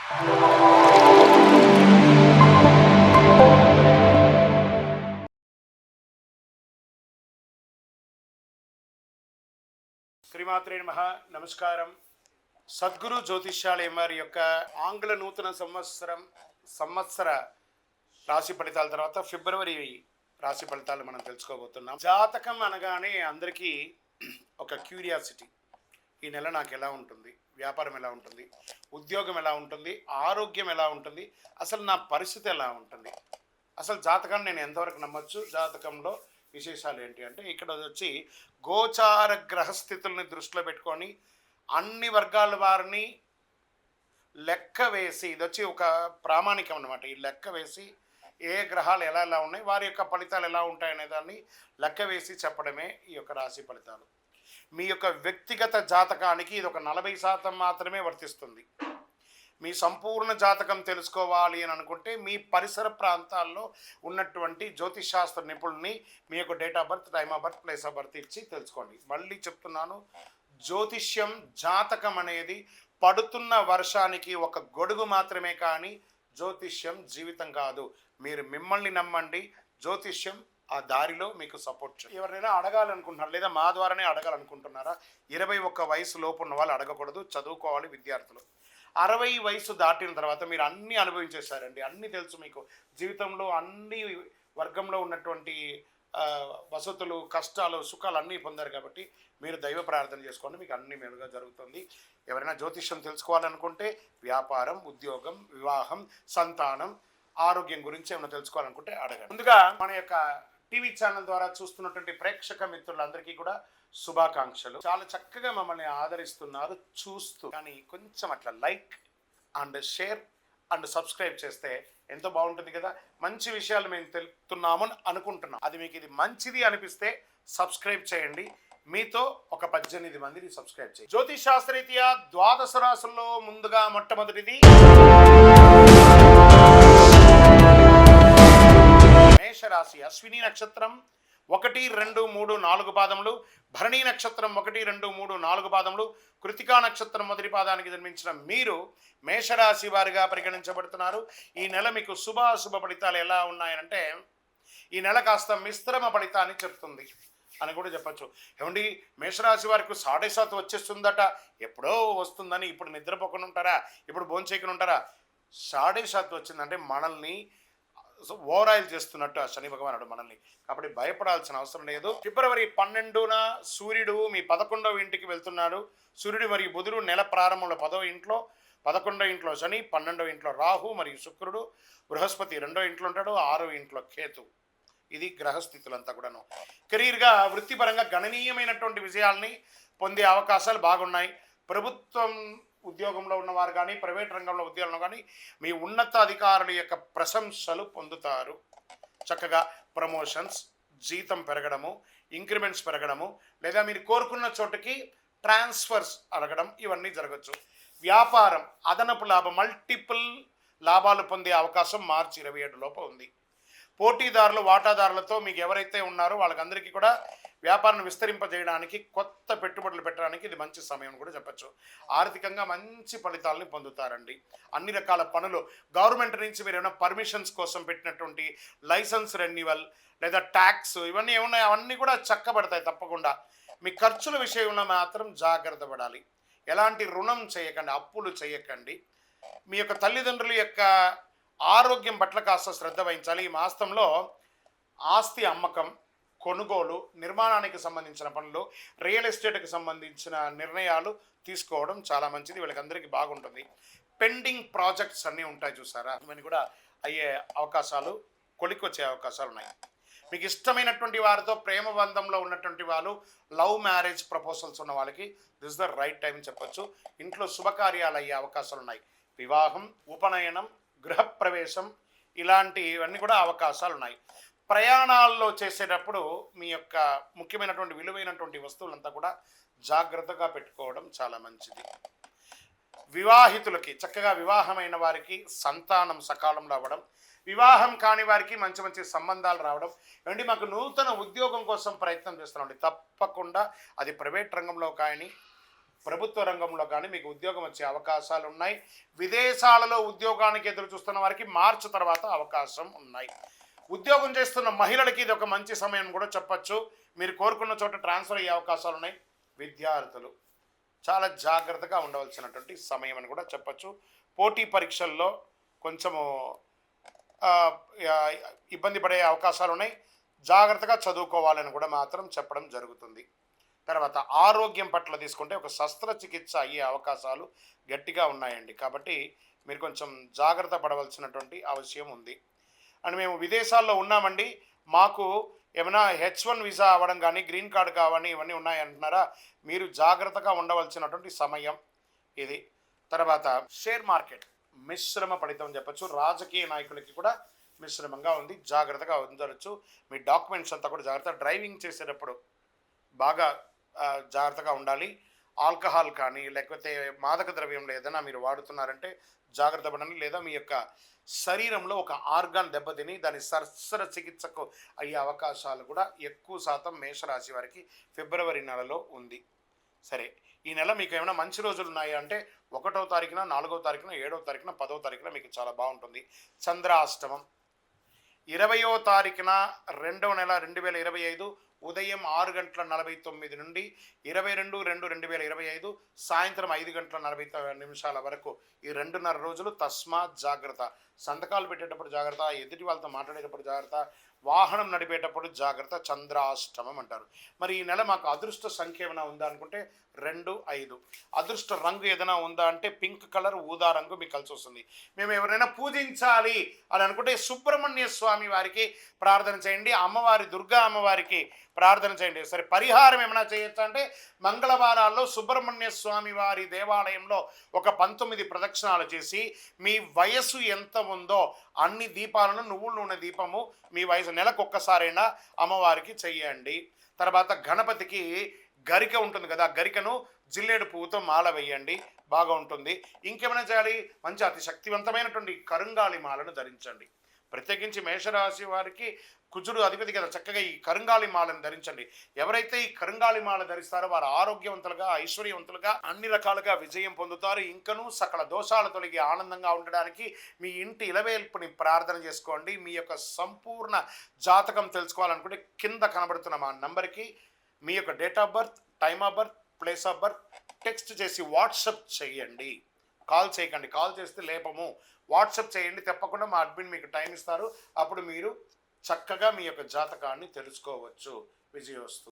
శ్రీమాత్రే నమః. నమస్కారం. సద్గురు జ్యోతిష్యాలయం వారి యొక్క ఆంగ్ల నూతన సంవత్సర రాశి ఫలితాల తర్వాత ఫిబ్రవరి రాశి ఫలితాలు మనం తెలుసుకోబోతున్నాం. జాతకం అనగానే అందరికీ ఒక క్యూరియాసిటీ. ఈ నెల నాకు ఎలా ఉంటుంది, వ్యాపారం ఎలా ఉంటుంది, ఉద్యోగం ఎలా ఉంటుంది, ఆరోగ్యం ఎలా ఉంటుంది, అసలు నా పరిస్థితి ఎలా ఉంటుంది, అసలు జాతకాన్ని నేను ఎంతవరకు నమ్మొచ్చు, జాతకంలో విశేషాలు ఏంటి అంటే ఇక్కడ వచ్చి గోచార గ్రహస్థితుల్ని దృష్టిలో పెట్టుకొని అన్ని వర్గాల వారిని లెక్క వేసి, ఇది వచ్చి ఒక ప్రామాణికం అన్నమాట. ఈ లెక్క వేసి ఏ గ్రహాలు ఎలా ఎలా ఉన్నాయి, వారి యొక్క ఫలితాలు ఎలా ఉంటాయనే దాన్ని లెక్క వేసి చెప్పడమే ఈ యొక్క రాశి ఫలితాలు. మీ యొక్క వ్యక్తిగత జాతకానికి ఇది ఒక 40% మాత్రమే వర్తిస్తుంది. మీ సంపూర్ణ జాతకం తెలుసుకోవాలి అని అనుకుంటే మీ పరిసర ప్రాంతాల్లో ఉన్నటువంటి జ్యోతిషాస్త్ర నిపుణుల్ని మీ యొక్క date of birth, time of birth, place of birth ఇచ్చి తెలుసుకోండి. మళ్ళీ చెప్తున్నాను, జ్యోతిష్యం, జాతకం అనేది పడుతున్న వర్షానికి ఒక గొడుగు మాత్రమే, కానీ జ్యోతిష్యం జీవితం కాదు. మీరు మిమ్మల్ని నమ్మండి, జ్యోతిష్యం ఆ దారిలో మీకు సపోర్ట్ చేయండి. ఎవరైనా అడగాలనుకుంటున్నారు లేదా మా ద్వారానే అడగాలనుకుంటున్నారా? 21 వయసు లోపు ఉన్న వాళ్ళు అడగకూడదు, చదువుకోవాలి విద్యార్థులు. 60 వయసు దాటిన తర్వాత మీరు అన్నీ అనుభవించేశారండి, అన్నీ తెలుసు మీకు. జీవితంలో అన్ని వర్గంలో ఉన్నటువంటి వసతులు, కష్టాలు, సుఖాలు అన్నీ పొందారు కాబట్టి మీరు దైవ ప్రార్థన చేసుకోండి, మీకు అన్ని మేలుగా జరుగుతుంది. ఎవరైనా జ్యోతిష్యం తెలుసుకోవాలనుకుంటే వ్యాపారం, ఉద్యోగం, వివాహం, సంతానం, ఆరోగ్యం గురించి ఏమైనా తెలుసుకోవాలనుకుంటే అడగండి. ముందుగా మన యొక్క టీవీ ఛానల్ ద్వారా చూస్తున్నటువంటి ప్రేక్షక మిత్రులందరికీ కూడా శుభాకాంక్షలు. చాలా చక్కగా మమ్మల్ని ఆదరిస్తున్నారు చూస్తూ, కానీ కొంచెం అట్లా like and share and subscribe చేస్తే ఎంతో బాగుంటుంది కదా. మంచి విషయాలు మేము తెలుపుతున్నామని అనుకుంటున్నాం. అది మీకు ఇది మంచిది అనిపిస్తే సబ్స్క్రైబ్ చేయండి. మీతో ఒక 18 మందిని సబ్స్క్రైబ్ చేయండి. జ్యోతిష్ శాస్త్రరీత్యా 12 రాశుల్లో ముందుగా మొట్టమొదటిది మేషరాశి. అశ్విని నక్షత్రం 1, 2, 3, 4 పాదములు, భరణీ నక్షత్రం 1, 2, 3, 4 పాదములు, కృతికా నక్షత్రం మొదటి పాదానికి జన్మించిన మీరు మేషరాశి వారిగా పరిగణించబడుతున్నారు. ఈ నెల మీకు శుభాశుభ ఫలితాలు ఎలా ఉన్నాయంటే, ఈ నెల కాస్త మిశ్రమ ఫలితాన్ని చెప్తుంది అని కూడా చెప్పచ్చు. ఏమండి, మేషరాశి వారికి 7.5 వచ్చేస్తుందట, ఎప్పుడో వస్తుందని ఇప్పుడు నిద్రపోకుండా ఉంటారా, ఇప్పుడు భోంచేయకుండా ఉంటారా? 7.5 వచ్చిందంటే మనల్ని ఓవరాయిల్ చేస్తున్నట్టు ఆ శని భగవానుడు మనల్ని, కాబట్టి భయపడాల్సిన అవసరం లేదు. ఫిబ్రవరి 12న సూర్యుడు మీ 11వ ఇంటికి వెళ్తున్నాడు. సూర్యుడు మరియు బుధుడు నెల ప్రారంభంలో 10వ ఇంట్లో, 11వ ఇంట్లో శని, 12వ ఇంట్లో రాహు మరియు శుక్రుడు, బృహస్పతి 2వ ఇంట్లో ఉంటాడు, 6వ ఇంట్లో కేతు. ఇది గ్రహస్థితులంతా కూడాను. కెరీర్గా, వృత్తిపరంగా గణనీయమైనటువంటి విజయాల్ని పొందే అవకాశాలు బాగున్నాయి. ప్రభుత్వం ఉద్యోగంలో ఉన్నవారు కానీ, ప్రైవేట్ రంగంలో ఉద్యోగంలో కానీ మీ ఉన్నత అధికారుల యొక్క ప్రశంసలు పొందుతారు. చక్కగా ప్రమోషన్స్, జీతం పెరగడము, ఇంక్రిమెంట్స్ పెరగడము, లేదా మీరు కోరుకున్న చోటుకి ట్రాన్స్ఫర్స్ అడగడం, ఇవన్నీ జరగచ్చు. వ్యాపారం, అదనపు లాభం, మల్టిపుల్ లాభాలు పొందే అవకాశం మార్చి 27 లోపు ఉంది. పోటీదారులు, వాటాదారులతో మీకు ఎవరైతే ఉన్నారో వాళ్ళకందరికీ కూడా వ్యాపారాన్ని విస్తరింపజేయడానికి, కొత్త పెట్టుబడులు పెట్టడానికి ఇది మంచి సమయం కూడా చెప్పచ్చు. ఆర్థికంగా మంచి ఫలితాలని పొందుతారండి. అన్ని రకాల పనులు, గవర్నమెంట్ నుంచి మీరు ఏమైనా పర్మిషన్స్ కోసం పెట్టినటువంటి లైసెన్స్ రెన్యువల్ లేదా ట్యాక్స్ ఇవన్నీ ఏమున్నాయి, అవన్నీ కూడా చక్కబడతాయి తప్పకుండా. మీ ఖర్చుల విషయంలో మాత్రం జాగ్రత్త పడాలి. ఎలాంటి రుణం చేయకండి, అప్పులు చేయకండి. మీ యొక్క తల్లిదండ్రుల యొక్క ఆరోగ్యం పట్ల కాస్త శ్రద్ధ వహించాలి. ఈ మాసంలో ఆస్తి అమ్మకం, కొనుగోలు, నిర్మాణానికి సంబంధించిన పనులు, రియల్ ఎస్టేట్కి సంబంధించిన నిర్ణయాలు తీసుకోవడం చాలా మంచిది. వీళ్ళకందరికీ బాగుంటుంది. పెండింగ్ ప్రాజెక్ట్స్ అన్నీ ఉంటాయి చూసారా, ఇవన్నీ కూడా అయ్యే అవకాశాలు, కొలికొచ్చే అవకాశాలు ఉన్నాయి. మీకు iష్టమైనటువంటి వారితో ప్రేమ బంధంలో ఉన్నటువంటి వాళ్ళు, లవ్ మ్యారేజ్ ప్రపోజల్స్ ఉన్న వాళ్ళకి this is the right time చెప్పొచ్చు. ఇంట్లో శుభకార్యాలు అయ్యే అవకాశాలు ఉన్నాయి. వివాహం, ఉపనయనం, గృహప్రవేశం ఇలాంటివన్నీ కూడా అవకాశాలు ఉన్నాయి. ప్రయాణాల్లో చేసేటప్పుడు మీ యొక్క ముఖ్యమైనటువంటి విలువైనటువంటి వస్తువులంతా కూడా జాగ్రత్తగా పెట్టుకోవడం చాలా మంచిది. వివాహితులకి, చక్కగా వివాహమైన వారికి సంతానం సకాలంలో అవ్వడం, వివాహం కాని వారికి మంచి మంచి సంబంధాలు రావడం. ఏమండి, మాకు నూతన ఉద్యోగం కోసం ప్రయత్నం చేస్తున్నామండి, తప్పకుండా అది ప్రైవేట్ రంగంలో కానీ ప్రభుత్వ రంగంలో కానీ మీకు ఉద్యోగం వచ్చే అవకాశాలు ఉన్నాయి. విదేశాలలో ఉద్యోగానికి ఎదురు చూస్తున్న వారికి మార్చి తర్వాత అవకాశం ఉన్నాయి. ఉద్యోగం చేస్తున్న మహిళలకి ఇది ఒక మంచి సమయం కూడా చెప్పచ్చు. మీరు కోరుకున్న చోట ట్రాన్స్ఫర్ అయ్యే అవకాశాలు ఉన్నాయి. విద్యార్థులు చాలా జాగ్రత్తగా ఉండవలసినటువంటి సమయం అని కూడా చెప్పచ్చు. పోటీ పరీక్షల్లో కొంచెము ఇబ్బంది పడే అవకాశాలు ఉన్నాయి. జాగ్రత్తగా చదువుకోవాలని కూడా మాత్రం చెప్పడం జరుగుతుంది. తర్వాత ఆరోగ్యం పట్ల తీసుకుంటే ఒక శస్త్రచికిత్స అయ్యే అవకాశాలు గట్టిగా ఉన్నాయండి. కాబట్టి మీరు కొంచెం జాగ్రత్త పడవలసినటువంటి అవసరం ఉంది. అండ్ మేము విదేశాల్లో ఉన్నామండి, మాకు ఏమైనా H1 వీసా అవ్వడం కానీ గ్రీన్ కార్డు కావని ఇవన్నీ ఉన్నాయంటున్నారా, మీరు జాగ్రత్తగా ఉండవలసినటువంటి సమయం ఇది. తర్వాత షేర్ మార్కెట్ మిశ్రమ ఫలితం చెప్పచ్చు. రాజకీయ నాయకులకి కూడా మిశ్రమంగా ఉంది, జాగ్రత్తగా ఉండవచ్చు. మీ డాక్యుమెంట్స్ అంతా కూడా జాగ్రత్త. డ్రైవింగ్ చేసేటప్పుడు బాగా జాగ్రత్తగా ఉండాలి. ఆల్కహాల్ కానీ లేకపోతే మాదక ద్రవ్యంలో ఏదైనా మీరు వాడుతున్నారంటే జాగ్రత్త పడండి. లేదా మీ యొక్క శరీరంలో ఒక ఆర్గాన్ దెబ్బతిని దాని శస్త్రచికిత్సకు అయ్యే అవకాశాలు కూడా ఎక్కువ శాతం మేషరాశి వారికి ఫిబ్రవరి నెలలో ఉంది. సరే, ఈ నెల మీకు ఏమైనా మంచి రోజులు ఉన్నాయా అంటే 1వ తారీఖున, 4వ తారీఖున, 7వ తారీఖున, 10వ తారీఖున మీకు చాలా బాగుంటుంది. చంద్రాష్టమం 20వ తారీఖున 2వ నెల 2025 ఉదయం 6:49 నుండి 22/2/2025 సాయంత్రం 5:49 వరకు ఈ 2.5 రోజులు తస్మాత్ జాగ్రత్త. సంతకాలు పెట్టేటప్పుడు జాగ్రత్త, ఎదుటి వాళ్ళతో మాట్లాడేటప్పుడు జాగ్రత్త, వాహనం నడిపేటప్పుడు జాగ్రత్త. చంద్రాష్టమం అంటారు. మరి ఈ నెల మాకు అదృష్ట సంఖ్య ఏమైనా ఉందా అనుకుంటే 2, 5. అదృష్ట రంగు ఏదైనా ఉందా అంటే పింక్ కలర్, ఊదా రంగు మీకు కలిసి వస్తుంది. మేము ఎవరైనా పూజించాలి అని అనుకుంటే సుబ్రహ్మణ్య స్వామి వారికి ప్రార్థన చేయండి, అమ్మవారి దుర్గా అమ్మవారికి ప్రార్థన చేయండి. సరే, పరిహారం ఏమైనా చేయొచ్చు అంటే మంగళవారాల్లో సుబ్రహ్మణ్య స్వామి వారి దేవాలయంలో ఒక 19 ప్రదక్షిణాలు చేసి మీ వయస్సు ఎంత ఉందో అన్ని దీపాలను, నువ్వుల నూనె దీపము మీ వయసు నెలకు ఒక్కసారైనా అమ్మవారికి చెయ్యండి. తర్వాత గణపతికి గరిక ఉంటుంది కదా, గరికను జిల్లేడు పువ్వుతో మాల వేయండి, బాగా ఉంటుంది. ఇంకేమైనా చేయాలి, మంచి అతి శక్తివంతమైనటువంటి కరుంగాలి మాలను ధరించండి. ప్రత్యేకించి మేషరాశి వారికి కుజుడు అధిపతి కదా, చక్కగా ఈ కరుంగాలి మాలను ధరించండి. ఎవరైతే ఈ కరుంగాలి మాల ధరిస్తారో వారు ఆరోగ్యవంతులుగా, ఐశ్వర్యవంతులుగా, అన్ని రకాలుగా విజయం పొందుతారు. ఇంకనూ సకల దోషాలు తొలగి ఆనందంగా ఉండడానికి మీ ఇంటి ఇలవేల్పుని ప్రార్థన చేసుకోండి. మీ యొక్క సంపూర్ణ జాతకం తెలుసుకోవాలనుకుంటే కింద కనబడుతున్న మా నంబర్కి మీ యొక్క date of birth, time of birth, place of birth text చేసి వాట్సప్ చేయండి. కాల్ చేయకండి, కాల్ చేస్తే లేపము. వాట్సప్ చేయండి, తప్పకుండా మా అడ్మిన్ మీకు టైం ఇస్తారు. అప్పుడు మీరు చక్కగా మీ యొక్క జాతకాన్ని తెలుసుకోవచ్చు. విజయోస్తు.